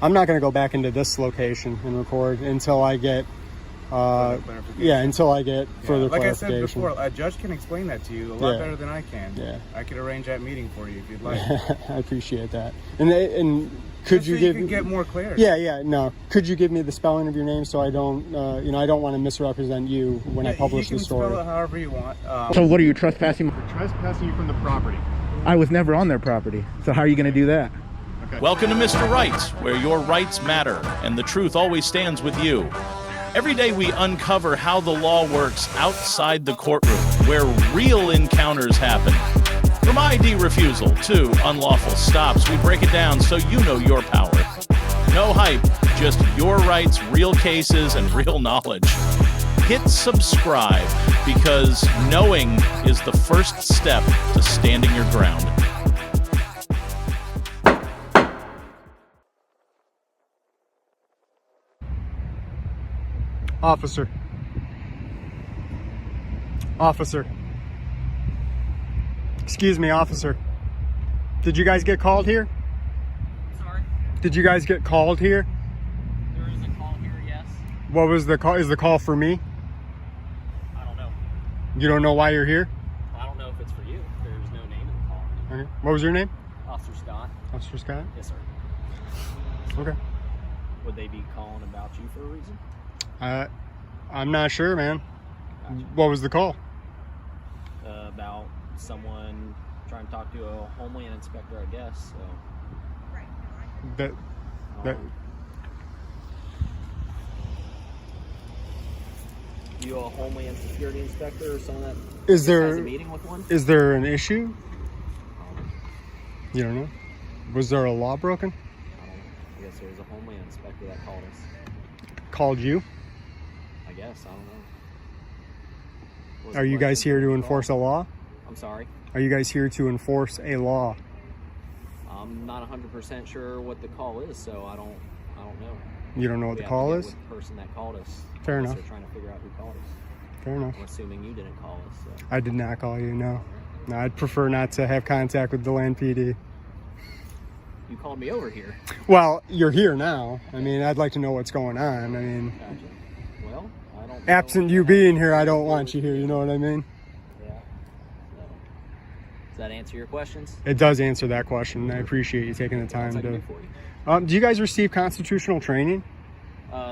I'm not going to go back into this location and record until I get until I get further like clarification. I said before, a judge can explain that to you a lot better than I can. Yeah, I could arrange that meeting for you if you'd like. I appreciate that. And could Just you so give you can get more clarity? No. Could you give me the spelling of your name so I don't I don't want to misrepresent you when I publish the story. You can spell it however you want. So what are you trespassing? We're trespassing you from the property. I was never on their property, so how are you going to do that? Okay. Welcome to Mr. Rights, where your rights matter and the truth always stands with you. Every day we uncover how the law works outside the courtroom, where real encounters happen. From ID refusal to unlawful stops, we break it down so you know your power. No hype, just your rights, real cases, and real knowledge. Hit subscribe, because knowing is the first step to standing your ground. Officer. Excuse me, officer. Did you guys get called here? Sorry? Did you guys get called here? There is a call here, yes. What was the call? Is the call for me? I don't know. You don't know why you're here? I don't know if it's for you. There's no name in the call. Okay. What was your name? Officer Scott. Officer Scott? Yes, sir. Okay. Would they be calling about you for a reason? I'm not sure, man. Gotcha. What was the call? About someone trying to talk to a Homeland Inspector, I guess. So. That. You a Homeland Security Inspector or someone that Is there has a meeting with one? Is there an issue? You don't know? Was there a law broken? I don't know. I guess there was a Homeland Inspector that called us. Called you? I guess. I don't know. Are you guys here to enforce a law? I'm sorry? Are you guys here to enforce a law? I'm not 100% sure what the call is, so I don't know. You don't know what We the have call to get is? with the person that called us. Fair Unless enough. They're trying to figure out who called us. Fair enough. I'm assuming you didn't call us. So. I did not call you, no. No, I'd prefer not to have contact with DeLand PD. You called me over here. Well, you're here now. I mean, I'd like to know what's going on. I mean, Gotcha. Well, I don't know. absent you being here, I don't want you here. You know what I mean? Yeah. So, does that answer your questions? It does answer that question. I appreciate you taking the time What's I can to. do for you? Do you guys receive constitutional training?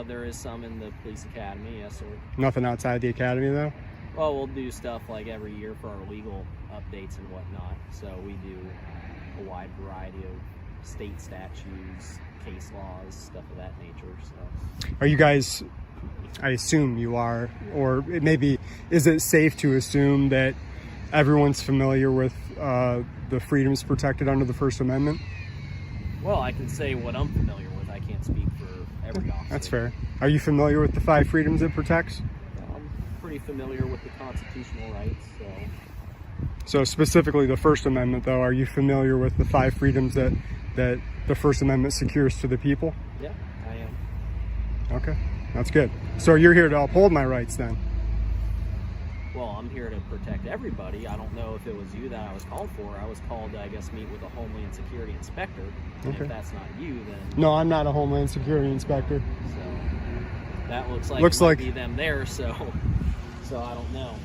There is some in the police academy, yes, sir. Nothing outside the academy, though? Well, we'll do stuff like every year for our legal updates and whatnot. So we do a wide variety of state statutes, case laws, stuff of that nature. So. Are you guys, I assume you are, or maybe, is it safe to assume that everyone's familiar with the freedoms protected under the First Amendment? Well, I can say what I'm familiar with. I can't speak for every officer. That's fair. Are you familiar with the 5 freedoms it protects? I'm pretty familiar with the constitutional rights, so. So specifically the First Amendment, though, are you familiar with the 5 freedoms that the First Amendment secures to the people? Yeah, I am. Okay, that's good. So you're here to uphold my rights then? Well, I'm here to protect everybody. I don't know if it was you that I was called for. I was called to, I guess, meet with a Homeland Security Inspector. And Okay. if that's not you, then... No, I'm not a Homeland Security Inspector. So, that looks like Looks it might like- be them there, so I don't know.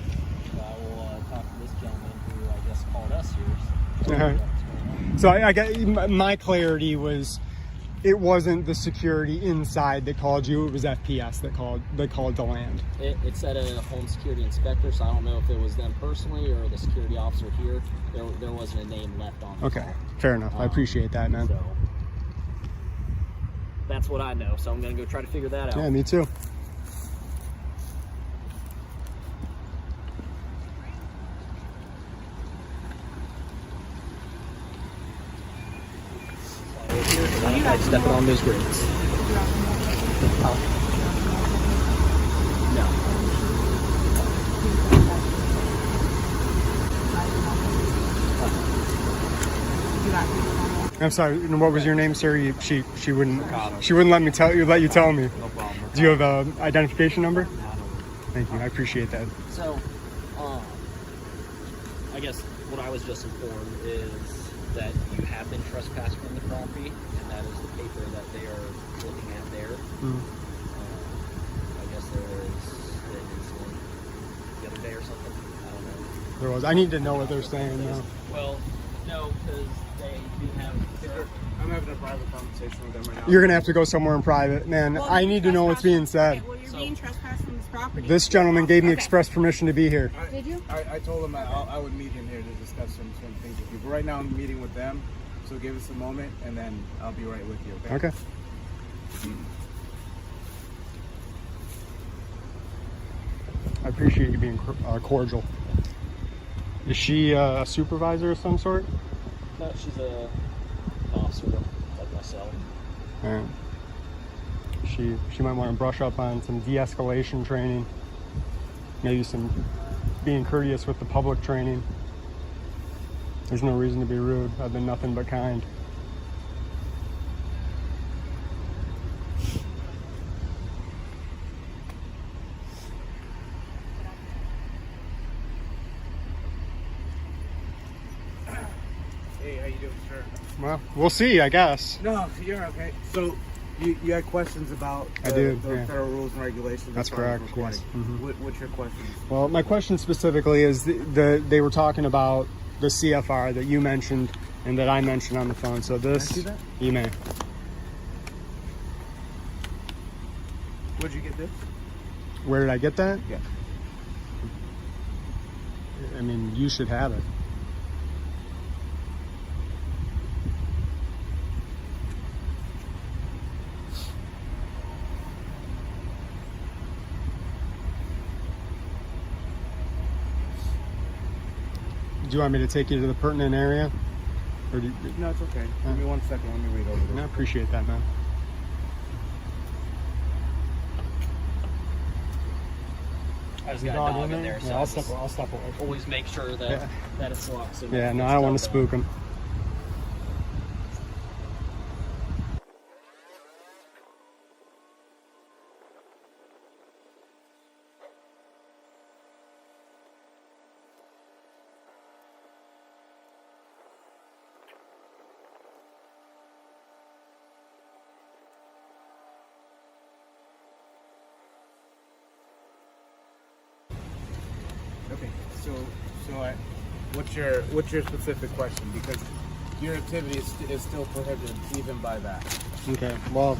So I will talk to this gentleman who, I guess, called us here. So Uh-huh. what's going on. So I got my clarity was, it wasn't the security inside that called you. It was FPS that called DeLand. It said a home security inspector, so I don't know if it was them personally or the security officer here. There wasn't a name left on the Okay, call. fair enough. I appreciate that, man. So that's what I know. So I'm gonna go try to figure that out. Yeah, me too. I tried stepping on those grates. No. I'm sorry. What was your name, sir? She wouldn't let me tell you. Let you tell me. No problem. Do you have a identification number? Thank you. I appreciate that. So, I guess what I was just informed is that you have been trespassing from the property, and that is the paper that they are looking at there. I guess there was an incident the other day or something. I don't know. There was. I need to know what they're saying now. Well, no, because they do have. I'm having a private conversation with them right now. You're gonna have to go somewhere in private, man. Well, I need to know what's being said. Okay, well, you're being trespassed from this property. This gentleman gave me Okay. express permission to be here. Did you? I told him I would meet him here to discuss some things with you. But right now I'm meeting with them, so give us a moment, and then I'll be right with you. Okay. Okay. I appreciate you being cordial. Is she a supervisor of some sort? No, she's a officer like myself. All right. She might want to brush up on some de-escalation training, maybe some being courteous with the public training. There's no reason to be rude. I've been nothing but kind. Hey, how you doing, sir? Well, we'll see, I guess. No, you're okay. So you had questions about I did, the yeah. federal rules and regulations. That's as far as correct, recording. yes. Mhm. What's your question? Well, my question specifically is they were talking about the CFR that you mentioned and that I mentioned on the phone. So this, see that? you may. Where'd you get this? Where did I get that? Yeah. I mean, you should have it. Do you want me to take you to the pertinent area? Or do you, No, it's okay. Give me 1 second. Let me read over this. I appreciate that, man. I just Your got a dog dog in there, Yeah, so I'll I step just away. always make sure that Yeah. that it's locked. So Yeah, no, I don't want to spook him. Okay, what's your specific question? Because your activity is still prohibited even by that. Okay, well,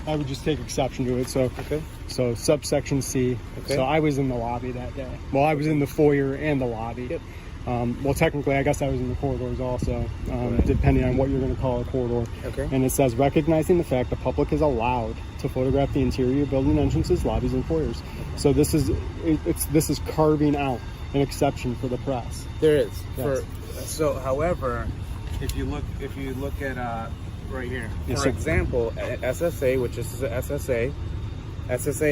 I would just take exception to it. So, Okay. so subsection C. Okay. So I was in the lobby that day. Well, I was in the foyer and the lobby. Yep. Well, technically, I guess I was in the corridors also, Right. depending on what you're going to call a corridor. Okay. And it says, recognizing the fact the public is allowed to photograph the interior building entrances, lobbies, and foyers. So this is carving out an exception for the press. There is. Yes. However, if you look at right here, Yes, for sir. example, SSA, which is the SSA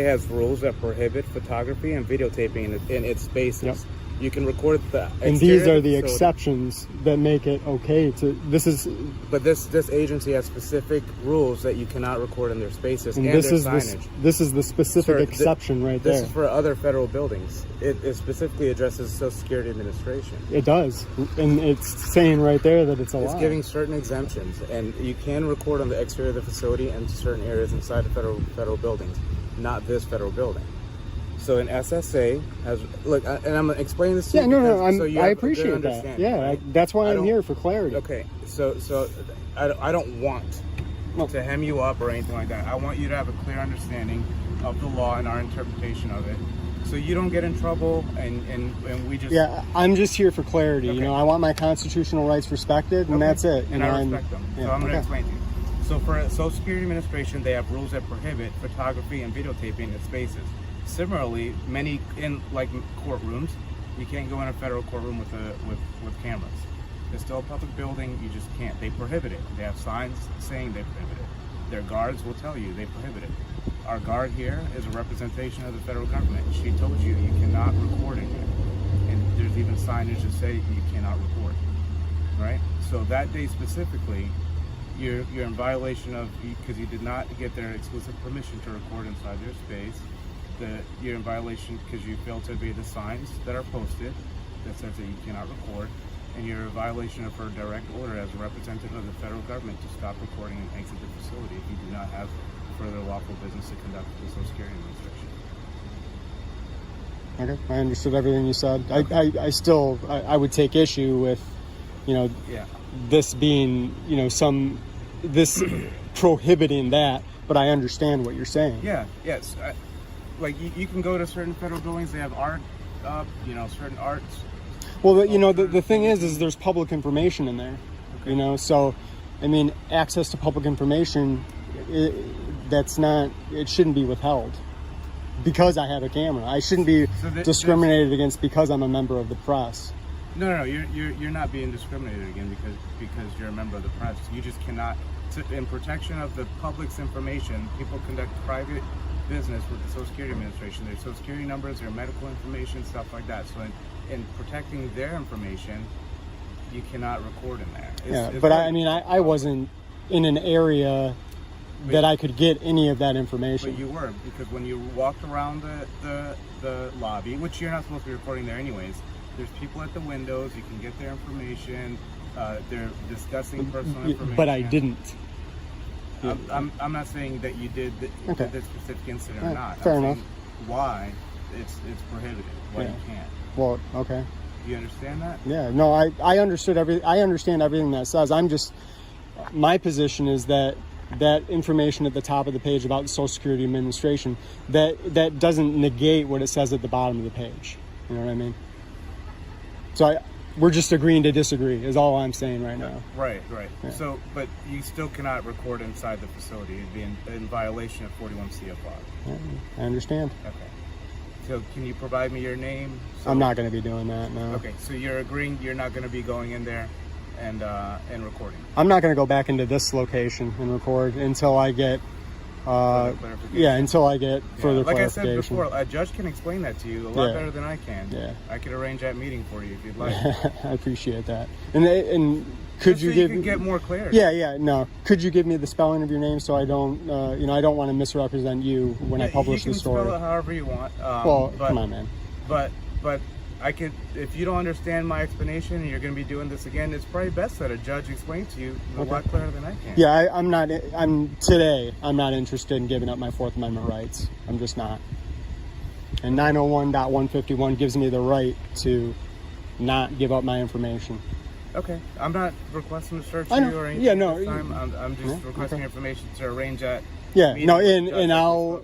has rules that prohibit photography and videotaping in its spaces. Yep. You can record the And exterior these are of the facility, exceptions that make it okay to. This is But this agency has specific rules that you cannot record in their spaces and, this their is signage. this is the specific Sir, exception right This there. is for other federal buildings. It specifically addresses Social Security Administration. It does, and it's saying right there that it's allowed. It's giving certain exemptions, and you can record on the exterior of the facility and certain areas inside the federal buildings, not this federal building. So an SSA has and I'm explaining this to Yeah, you. no, because- so I you have a good appreciate that. understanding, Yeah, right? that's why I I'm don't- here for clarity. Okay, so I don't want No. to hem you up or anything like that. I want you to have a clear understanding of the law and our interpretation of it, so you don't get in trouble and we just Yeah, I'm just here for clarity. Okay. You know, I want my constitutional rights respected, and Okay. that's it. And I respect them. yeah, So I'm going to okay. explain to you. So for Social Security Administration, they have rules that prohibit photography and videotaping in spaces. Similarly, many in like courtrooms, you can't go in a federal courtroom with cameras. It's still a public building. You just can't. They prohibit it. They have signs saying they prohibit it. Their guards will tell you they prohibit it. Our guard here is a representation of the federal government. She told you you cannot record in here, and there's even signage that say you cannot record. Right? So that day specifically, you're in violation of, because you did not get their exclusive permission to record inside their space. You're in violation because you failed to obey the signs that are posted that says that you cannot record. and you're in violation of her direct order as a representative of the federal government to stop recording and exit the facility if you do not have further lawful business to conduct with the Social Security Administration. Okay, I understood everything you said. I still would take issue with, Yeah. this being, this prohibiting that, but I understand what you're saying. Yeah, yes. Like you can go to certain federal buildings, they have art up, certain arts. Well, the thing is there's public information in there, so, I mean, access to public information, it shouldn't be withheld because I have a camera. I shouldn't be discriminated against because I'm a member of the press. No, you're not being discriminated against because you're a member of the press. You just cannot, in protection of the public's information, people conduct private business with the Social Security Administration. Their Social Security numbers, their medical information, stuff like that. So in protecting their information, you cannot record in there. But I wasn't in an area that I could get any of that information. But you were, because when you walked around the lobby, which you're not supposed to be recording there anyways, there's people at the windows, you can get their information, they're discussing personal information. But I didn't. I'm not saying that you did this specific incident or not. Fair I'm enough. saying why it's prohibited, why you can't. Well, okay. Do you understand that? Yeah, no, I understood I understand everything that says. My position is that information at the top of the page about the Social Security Administration, that doesn't negate what it says at the bottom of the page. You know what I mean? So we're just agreeing to disagree is all I'm saying right now. Right. Yeah. So, but you still cannot record inside the facility. It'd be in violation of 41 CFR. Yeah, I understand. Okay. So can you provide me your name? I'm not going to be doing that, no. Okay, so you're agreeing you're not going to be going in there and recording? I'm not going to go back into this location and record until I get further Like I said clarification. before, a judge can explain that to you a lot better than I can. Yeah. I could arrange that meeting for you if you'd like. I appreciate that. And could Just you so give you can get more clarity? No. Could you give me the spelling of your name so I don't, I don't want to misrepresent you when I publish the story. You can spell it however you want. Come on, man. But I could, if you don't understand my explanation and you're going to be doing this again, it's probably best that a judge explain to you a lot clearer than I can. Yeah, I'm not interested in giving up my Fourth Amendment rights. I'm just not. And 901.151 gives me the right to not give up my information. Okay, I'm not requesting to search I know. you or anything. Yeah, no. This time. I'm just requesting information to arrange that. Yeah, meeting no, with the judge and that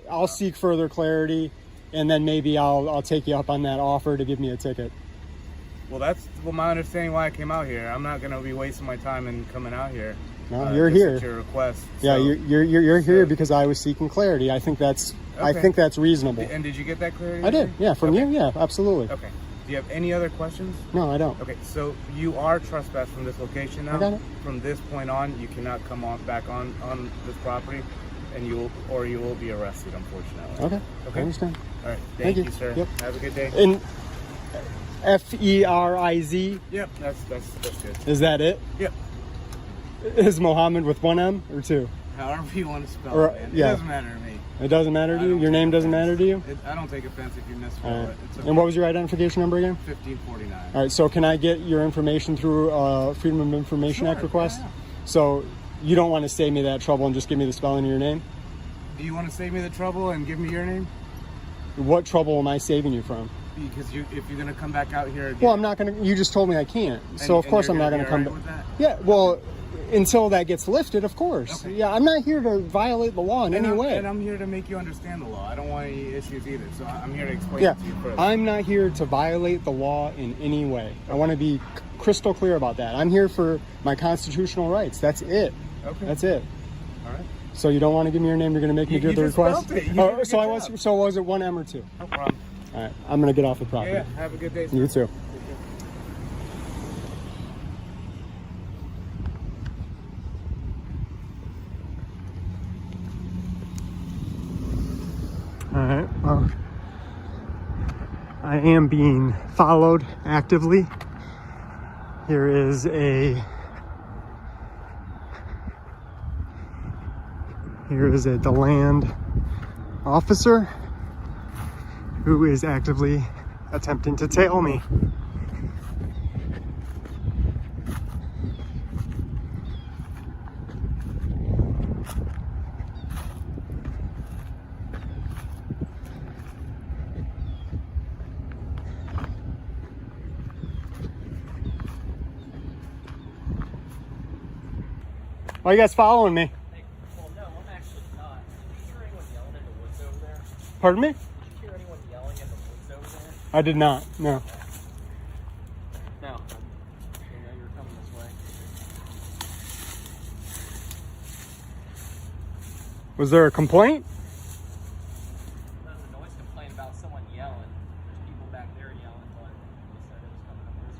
I'll seek further clarity, and then maybe I'll take you up on that offer to give me a ticket. Well, that's my understanding why I came out here. I'm not going to be wasting my time and coming out here. No, you're just here. at your request. Yeah, So- you're here because I was seeking clarity. I think that's reasonable. And did you get that clarity? I did. Yeah, from Okay. you. Yeah, absolutely. Okay. Do you have any other questions? No, I don't. Okay, so you are trespassed from this location now. I got it. From this point on, you cannot come back on this property, and you will be arrested, unfortunately. Okay. Okay. I understand. All right. Thank Thank you. you, sir. Yep. Have a good day. And Feriz, Yep, that's good. is that it? Yep. Is Mohammed with one M or two? However you want to spell Or- it, man. yeah. It doesn't matter to me. It doesn't matter to you? Your name doesn't matter to you? I don't take offense if you misspell All right. it. It's okay. And what was your identification number again? 1549. All right, so can I get your information through Freedom of Information Act Sure, request? yeah. So you don't want to save me that trouble and just give me the spelling of your name? Do you want to save me the trouble and give me your name? What trouble am I saving you from? Because if you're going to come back out here again. Well, I'm not going to, you just told me I can't. So of course I'm not going to come back. With that? Yeah, well, until that gets lifted, of course. Okay. Yeah, I'm not here to violate the law in any way. And I'm here to make you understand the law. I don't want any issues either. So I'm here to explain Yeah, it to you further. I'm not here to violate the law in any way. I want to be crystal clear about that. I'm here for my constitutional rights. That's it. Okay. That's it. All right. So you don't want to give me your name? You're going to make me You do the just request? spelled it. You did a good job. So was it 1M or 2? No problem. All right, I'm going to get off the property. Yeah, have a good day, sir. You too. All right, well, I am being followed actively. Here is a DeLand officer who is actively attempting to tail me. Why you guys following me? Hey, well, no, I'm actually not. Did you hear anyone yelling in the woods over there? Pardon me? Did you hear anyone yelling in the woods over there? I did not. No. No. I didn't know you were coming this way. Was there a complaint? There was a noise complaint about someone yelling. There's people back there yelling, but they said it was coming up this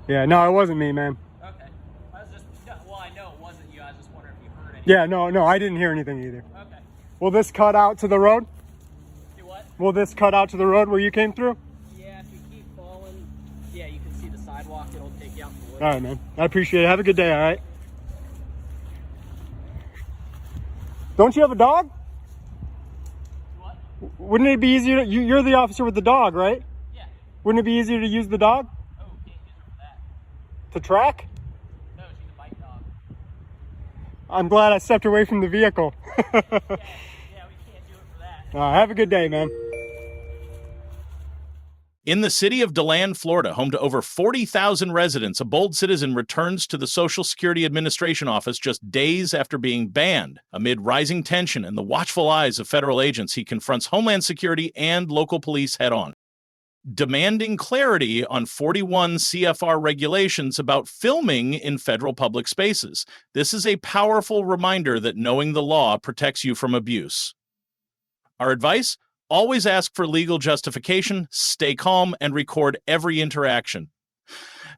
way. Yeah, no, it wasn't me, man. Okay. I was just, well, I know it wasn't you. I was just wondering if you heard anything. Yeah, no, I didn't hear anything either. Okay. Will this cut out to the road? Do what? Will this cut out to the road where you came through? Yeah, if you keep falling, yeah, you can see the sidewalk. It'll take you out in the woods. All right, man. I appreciate it. Have a good day, all right? Don't you have a dog? What? Wouldn't it be easier to, you're the officer with the dog, right? Yeah. Wouldn't it be easier to use the dog Oh, can't use her for that. to track? No, she's a bite dog. I'm glad I stepped away from the vehicle. Yeah, we can't do it for that. Have a good day, man. In the city of DeLand, Florida, home to over 40,000 residents, a bold citizen returns to the Social Security Administration office just days after being banned. Amid rising tension and the watchful eyes of federal agents, he confronts Homeland Security and local police head-on, demanding clarity on 41 CFR regulations about filming in federal public spaces. This is a powerful reminder that knowing the law protects you from abuse. Our advice? Always ask for legal justification, stay calm, and record every interaction.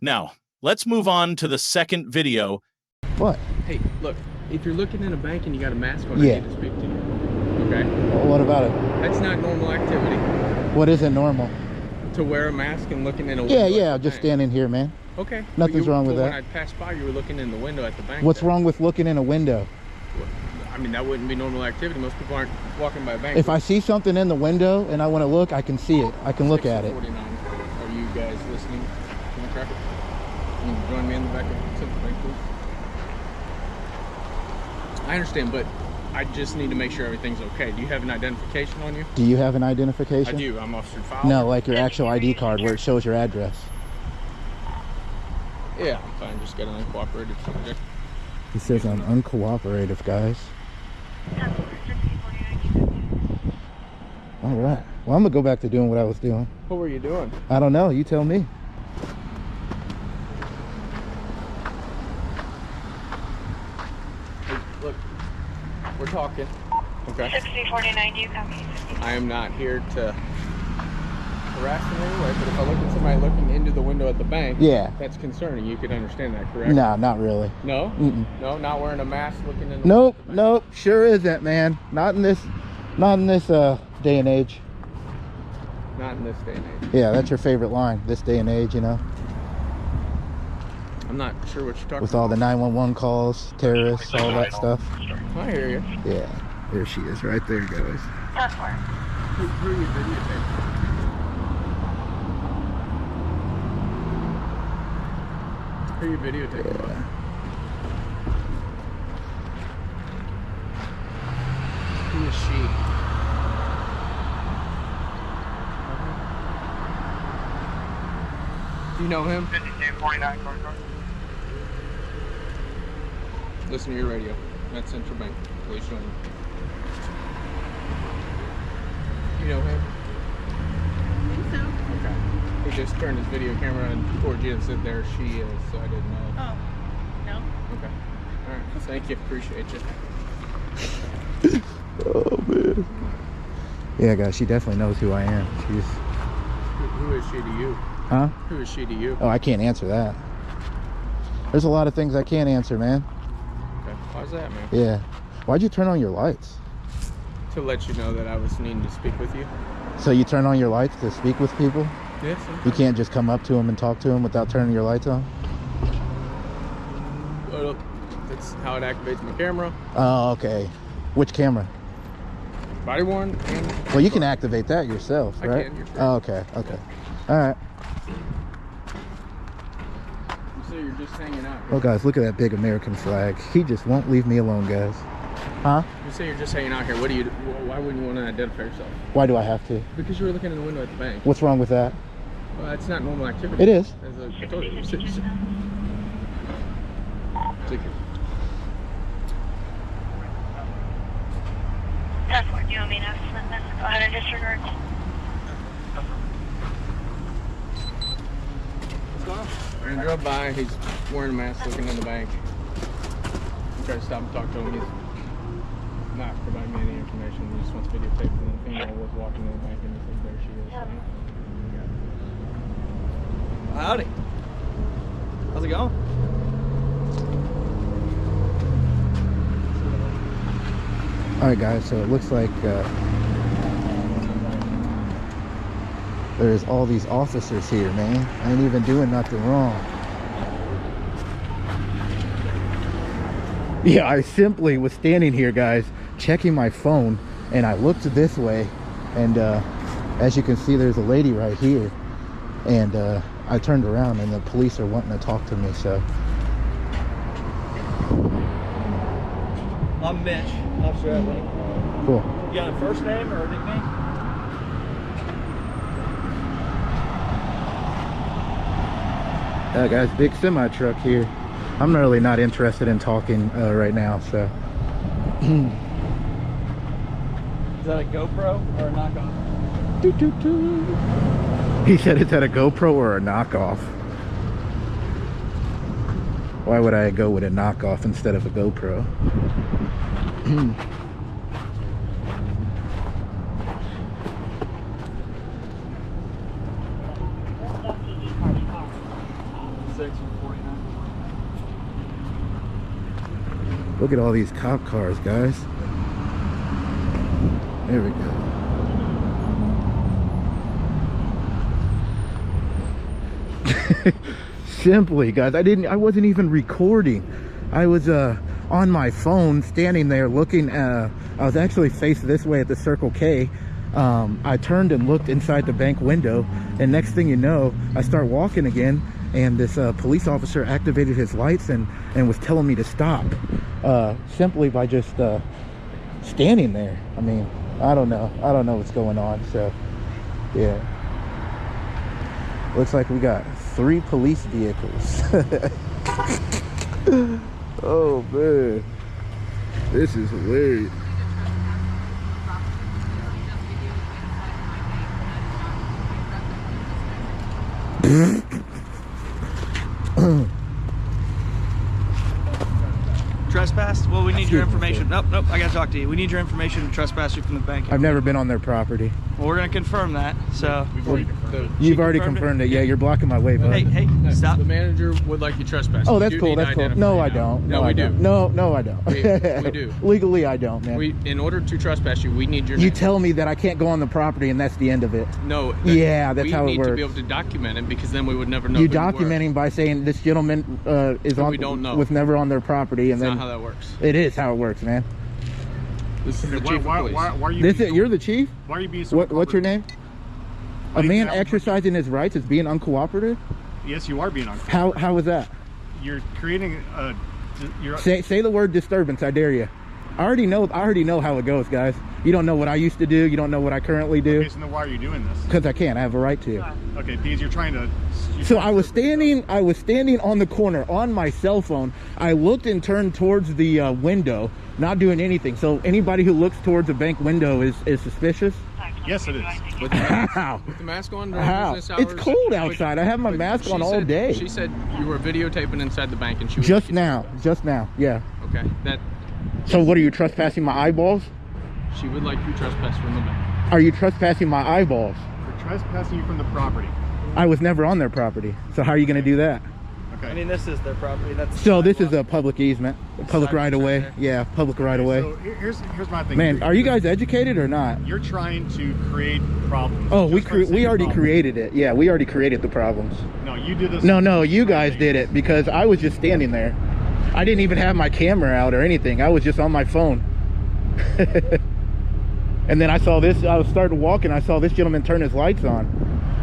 Now, let's move on to the second video. What? Hey, look, if you're looking in a bank and you got a mask on, Yeah. I need to speak to you. Okay? Well, what about it? That's not normal activity. What isn't normal? To wear a mask and looking in a Yeah, window. yeah, at the just bank. standing here, man. Okay. Nothing's wrong with When that. I passed by, you were looking in the window at the bank. What's there. wrong with looking in a window? I mean, that wouldn't be normal activity. Most people aren't walking by a bank. If I see something in the window and I want to look, I can see it. I can look at it. 49. Are you guys listening to the traffic? Can you join me in the back of the bank, please? I understand, but I just need to make sure everything's okay. Do you have an identification on you? Do you have an identification? I do. I'm Officer Fowler. No, like your actual ID card where it shows your address. Yeah, I'm fine. Just got an uncooperative subject. He says I'm uncooperative, guys. All right. Well, I'm gonna go back to doing what I was doing. What were you doing? I don't know. You tell me. Hey, look, we're talking. Okay. 6049, you copy. I am not here to harass in any way, but if I look at somebody looking into the window at the bank, Yeah. that's concerning. You could understand that, correct? Nah, not really. No? Mm-mm. No, not wearing a mask looking in the Nope, window at the bank? nope. Sure isn't, man. Not in this day and age. Not in this day and age. Yeah, that's your favorite line. This day and age, you know, I'm not sure what you're talking with all the 911 calls, terrorists, all that stuff. about. I hear you. Yeah, there she is, right there, guys. That's where. Who are you videotaping? Who are you videotaping? Yeah. Who is she? Do you know him? 5249. Listen to your radio. That's Central Bank. Police showing you. You know him? I think so. Okay. He just turned his video camera and towards you and said, there she is, so I didn't know. Oh, no. Okay. Alright. Thank you. Appreciate you. Oh man. Yeah, guys, she definitely knows who I am. She's, Who is she to you? huh? Who is she to you? Oh, I can't answer that. There's a lot of things I can't answer, man. Okay. Why's that, man? Yeah. Why'd you turn on your lights? To let you know that I was needing to speak with you. So you turn on your lights to speak with people? Yes. You can't just come up to them and talk to them without turning your lights on? Well, that's how it activates my camera. Oh, okay. Which camera? Body worn and... Well, you can activate that yourself, I right? can, you're correct. Oh, okay, okay. All right. So you're just hanging out. Well, guys, look at that big American flag. He just won't leave me alone, guys. Huh? You say you're just hanging out here. What do you? Why wouldn't you want to identify yourself? Why do I have to? Because you were looking in the window at the bank. What's wrong with that? Well, that's not normal activity. It is. As I told you. Sit. You want me to have then go ahead and disregard. What's going on? He drove by, he's wearing a mask looking in the bank. I tried to stop and talk to him. He's not providing me any information. He just wants videotape. And then the female was walking in the bank and he said, there she is. Howdy. How's it going? All right, guys, so it looks like there's all these officers here, man. I ain't even doing nothing wrong. Yeah, I simply was standing here, guys, checking my phone, and I looked this way, and as you can see, there's a lady right here, and I turned around, and the police are wanting to talk to me, so. I'm Mitch, Officer Edley. Cool. You got a first name or a nickname? Guys, big semi truck here. I'm really not interested in talking right now, so. Is that a GoPro or a knockoff? Doo, doo, doo. He said it's at a GoPro or a knockoff. Why would I go with a knockoff instead of a GoPro? Look at all these cop cars, guys. There we go. Simply, guys, I wasn't even recording. I was on my phone standing there looking. I was actually faced this way at the Circle K. I turned and looked inside the bank window, and next thing you know, I start walking again, and this police officer activated his lights and was telling me to stop, simply by just standing there. I mean, I don't know what's going on. So yeah, looks like we got 3 police vehicles. Oh man, this is hilarious. Trespass? Well, we need your information. Nope, I gotta talk to you. We need your information to trespass you from the bank. I've never been on their property. Well, we're gonna confirm that. So You've already confirmed it. Yeah, you're blocking my way, bud. hey, stop. The manager would like you trespassed. Oh, that's cool. That's cool. No, I don't. No, we do. No, I don't. We do. Legally, I don't, man. In order to trespass you, we need your You name. tell me that I can't go on the property, and that's the end of it. No. Yeah, that's how it We need to works. be able to document it, because then we would never know. You who were. documenting by saying this gentleman is But on. we don't know. Was never on their property, and That's then not how that works. it is how it works, man. This is the chief of police. Why are you? This is you're the chief. Why are you being so? What's your name? A man exercising his rights is being uncooperative. Yes, you are being unfair. How is that? You're creating a. You're. Say the word disturbance. I dare you. I already know how it goes, guys. You don't know what I used to do. You don't know what I currently do. Okay, so then why are you doing this? Because I can. I have a right to. Okay, because you're trying to. So I was standing on the corner on my cell phone. I looked and turned towards the window, not doing anything. So anybody who looks towards a bank window is suspicious. Yes, it is. With the mask, How? with the mask on during How? business hours. It's cold outside. I have my mask on all day. She said you were videotaping inside the bank, and she was Just now. Yeah. Okay, that So what are you trespassing my eyeballs? she would like you trespass from the bank. Are you trespassing my eyeballs? We're trespassing you from the property. I was never on their property. So how are you going to do that? Okay. I mean, this is their property. That's So this is a public easement, public Sidewalk right of way. right Yeah, public right of way. So here's my thing. Man, are you guys educated or not? You're trying to create problems. Oh, Just for the sake we of already problems. created it. Yeah, we already created the problems. No, you did this. No, you guys did it because I was just standing there. I didn't even have my camera out or anything. I was just on my phone. And then I saw this. I was starting to walk and I saw this gentleman turn his lights on.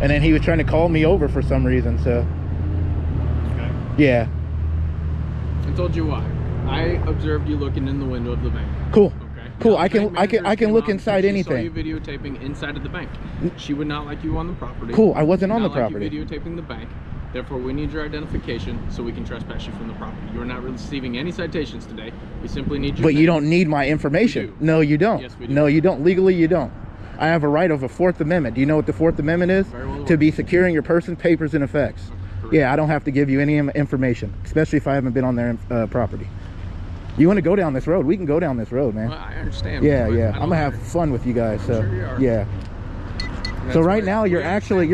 And then he was trying to call me over for some reason. So, Okay. yeah. I told you why. I observed you looking in the window of the bank. Cool. Okay. Cool. Now, I the can bank manager look came out inside and she saw anything. you videotaping inside of the bank. She would not like you on the property. Cool. I wasn't on the Not like property. you videotaping the bank. Therefore, we need your identification so we can trespass you from the property. You are not receiving any citations today. We simply need your But name. you don't need my information. We do. No, you don't. Yes, we do. No, you don't. Legally, you don't. I have a right of a Fourth Amendment. Do you know what the Fourth Amendment is? Very well To be securing your person, papers, and effects. Correct. Yeah, I don't have to give you any information, especially if I haven't been on their property. You want to go down this road? We can go down this road, man. Well, I understand. Yeah, but yeah. I I'm don't- gonna have fun with you guys. So sure you are. yeah. That's So right why now we you're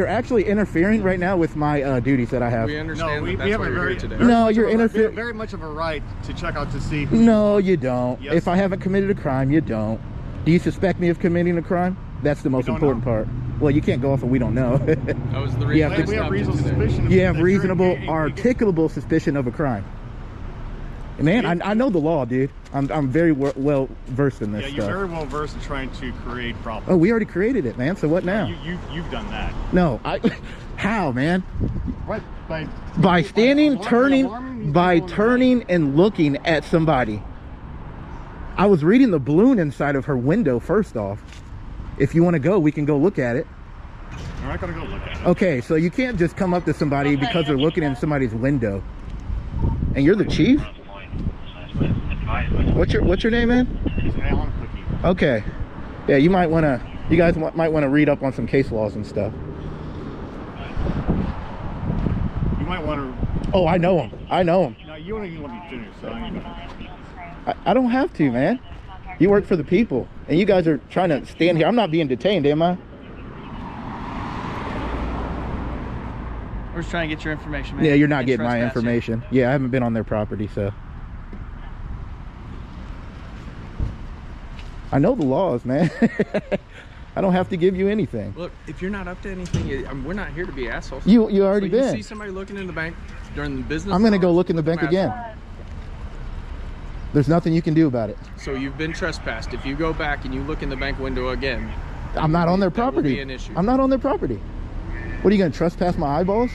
actually interfering right now with my duties that I have. We understand No, we that's have why a you're very, here today. No, you're very, interfering. very much of a right to check out to see who. No, you don't. Yes. If I haven't committed a crime, you don't. Do you suspect me of committing a crime? That's the most don't important know. part. Well, you can't go off and we don't know. That was the Yeah, reason we I have stopped you reasonable today. suspicion. You have that you're reasonable, engaging- articulable suspicion of a crime. Man, I know the law, dude. I'm very well versed in this Yeah, you're stuff. very well versed in trying to create problems. Oh, we already created it, man. So what now? You've done that. No, how, man? Right. By standing, alarming turning, these by people in the turning and looking at somebody. I was reading the balloon inside of her window first off. If you want to go, we can go look at it. I'm not gonna go look at it. Okay, so you can't just come up to somebody because they're looking in somebody's window. And you're the chief? What's your name, man? It's Alan Cookie. Okay. Yeah, you guys might want to read up on some case laws and stuff. You might want to. Oh, I know him. No, you don't even let me finish. So I ain't gonna. I don't have to, man. You work for the people, and you guys are trying to stand here. I'm not being detained, am I? We're just trying to get your information, man. Yeah, you're not And getting my trespass you. information. Yeah, I haven't been on their property, so. I know the laws, man. I don't have to give you anything. Look, if you're not up to anything, we're not here to be assholes. You already so you been. see somebody looking in the bank during the business I'm gonna go hours, look in the bank mask again. on. There's nothing you can do about it. So you've been trespassed. If you go back and you look in the bank window again, I'm not on their that will property. be an issue. I'm not on their property. What are you gonna trespass my eyeballs?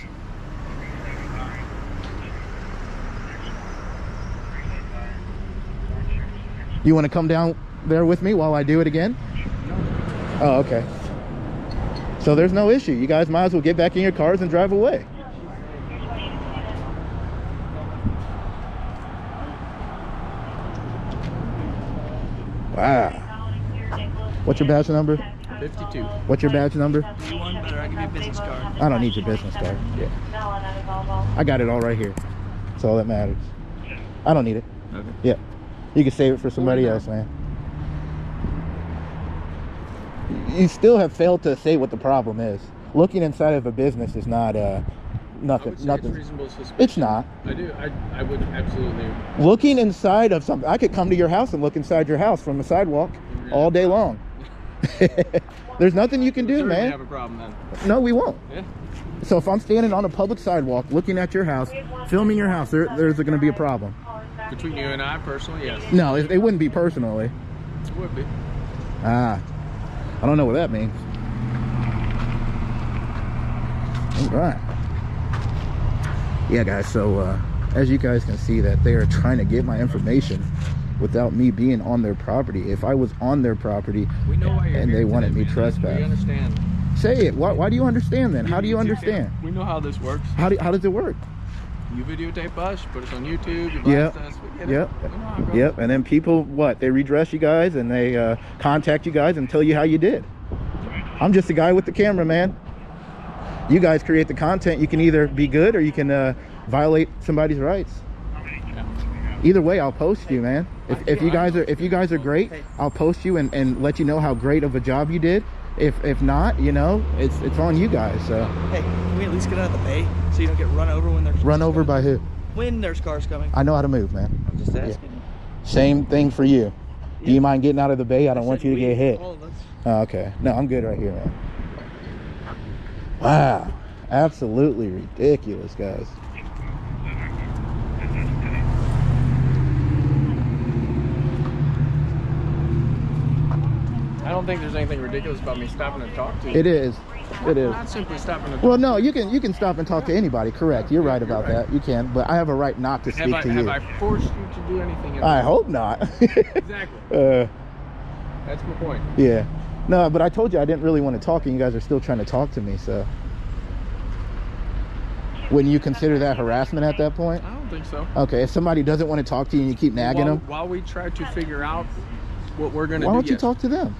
You want to come down there with me while I do it again? Oh, okay. So there's no issue. You guys might as well get back in your cars and drive away. Wow. What's your badge number? 52. What's your badge number? You want better? I'll give you a business card. I don't need your business card. Yeah. I got it all right here. That's all that matters. I don't need it. Okay. Yeah. You can save it for somebody else, man. You still have failed to say what the problem is. Looking inside of a business is not nothing. It's Nothing. reasonable suspicion. It's not. I do. I would absolutely. Looking inside of something. I could come to your house and look inside your house from the sidewalk all day long. There's nothing you can do, Certainly man. have a problem then. No, we won't. Yeah. So if I'm standing on a public sidewalk looking at your house, filming your house, there's going to be a problem. Between you and I personally, yes. No, it wouldn't be personally. It would be. Ah, I don't know what that means. All right. Yeah, guys, so as you guys can see that they are trying to get my information without me being on their property. If I was on their property We know why you're and here they wanted today, me man. trespassed. We understand. Say it. Why do you understand then? How do you understand? We know how this works. How does it work? You videotape us, put us on YouTube, you Yep. blast us, we get it. Yep. We know how it goes. Yep. And then people, they redress you guys and they contact you guys and tell you how you did. I'm just a guy with the camera, man. You guys create the content. You can either be good or you can violate somebody's rights. Either way, I'll post you, man. If you guys are great, I'll post you and let you know how great of a job you did. If not, you know, it's on you guys. So Hey, can we at least get out of the bay so you don't get run over when there's run over by who? when there's cars coming? I know how to move, man. I'm just asking. Yeah. Same thing for you. Do you mind getting out of the bay? I don't want you to get hit. All of us. Oh, okay. No, I'm good right here, man. Wow. Absolutely ridiculous, guys. I don't think there's anything ridiculous about me stopping to talk to you. It is. It is. Not simply stopping to talk. Well, no, you can stop and talk to anybody. Correct. You're right about that. You can, but I have a right not to speak to you. Have I forced you to do anything? I hope not. Exactly. That's my point. Yeah. No, but I told you I didn't really want to talk, and you guys are still trying to talk to me. So Wouldn't you consider that harassment at that point? I don't think so. Okay, if somebody doesn't want to talk to you and you keep nagging them, While we try to figure out what we're going to do, why don't you yes, talk to them?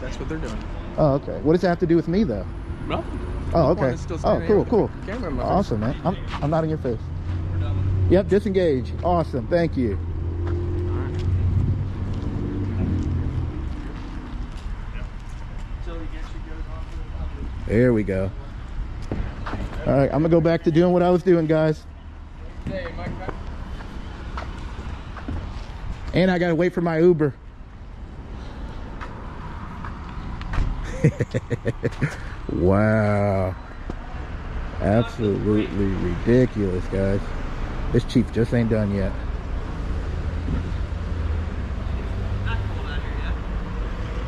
that's what they're doing. Oh, okay. What does that have to do with me, though? Well, Oh, the point okay. is still Oh, standing here cool, with cool. the camera in my face. Awesome, man. I'm not in your face. Yep, disengage. Awesome. Thank you. There we go. All right, I'm gonna go back to doing what I was doing, guys. Hey, Mike. And I gotta wait for my Uber. Wow. Absolutely ridiculous, guys. This chief just ain't done yet.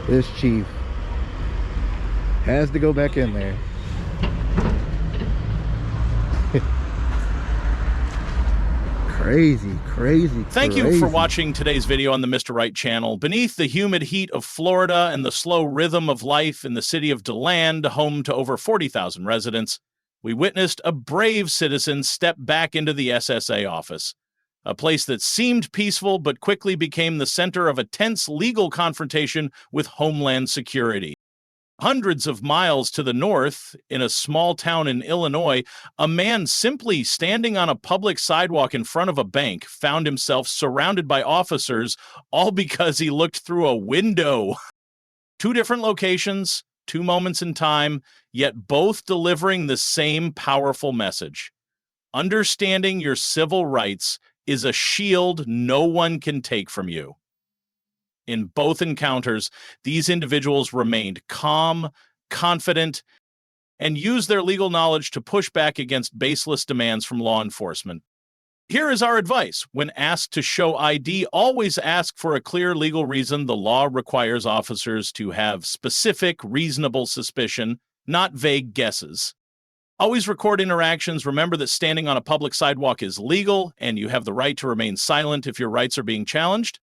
This chief has to go back in there. Crazy. Thank you for watching today's video on the Mr. Right channel. Beneath the humid heat of Florida and the slow rhythm of life in the city of DeLand, home to over 40,000 residents, we witnessed a brave citizen step back into the SSA office, a place that seemed peaceful but quickly became the center of a tense legal confrontation with Homeland Security. Hundreds of miles to the north, in a small town in Illinois, a man simply standing on a public sidewalk in front of a bank found himself surrounded by officers, all because he looked through a window. Two different locations, two moments in time, yet both delivering the same powerful message. Understanding your civil rights is a shield no one can take from you. In both encounters, these individuals remained calm, confident, and used their legal knowledge to push back against baseless demands from law enforcement. Here is our advice. When asked to show ID, always ask for a clear legal reason. The law requires officers to have specific, reasonable suspicion, not vague guesses. Always record interactions. Remember that standing on a public sidewalk is legal, and you have the right to remain silent if your rights are being challenged.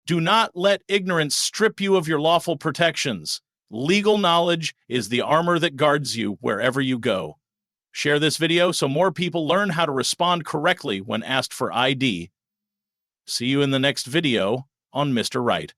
Do not let ignorance strip you of your lawful protections. Legal knowledge is the armor that guards you wherever you go. Share this video so more people learn how to respond correctly when asked for ID. See you in the next video on Mr. Right.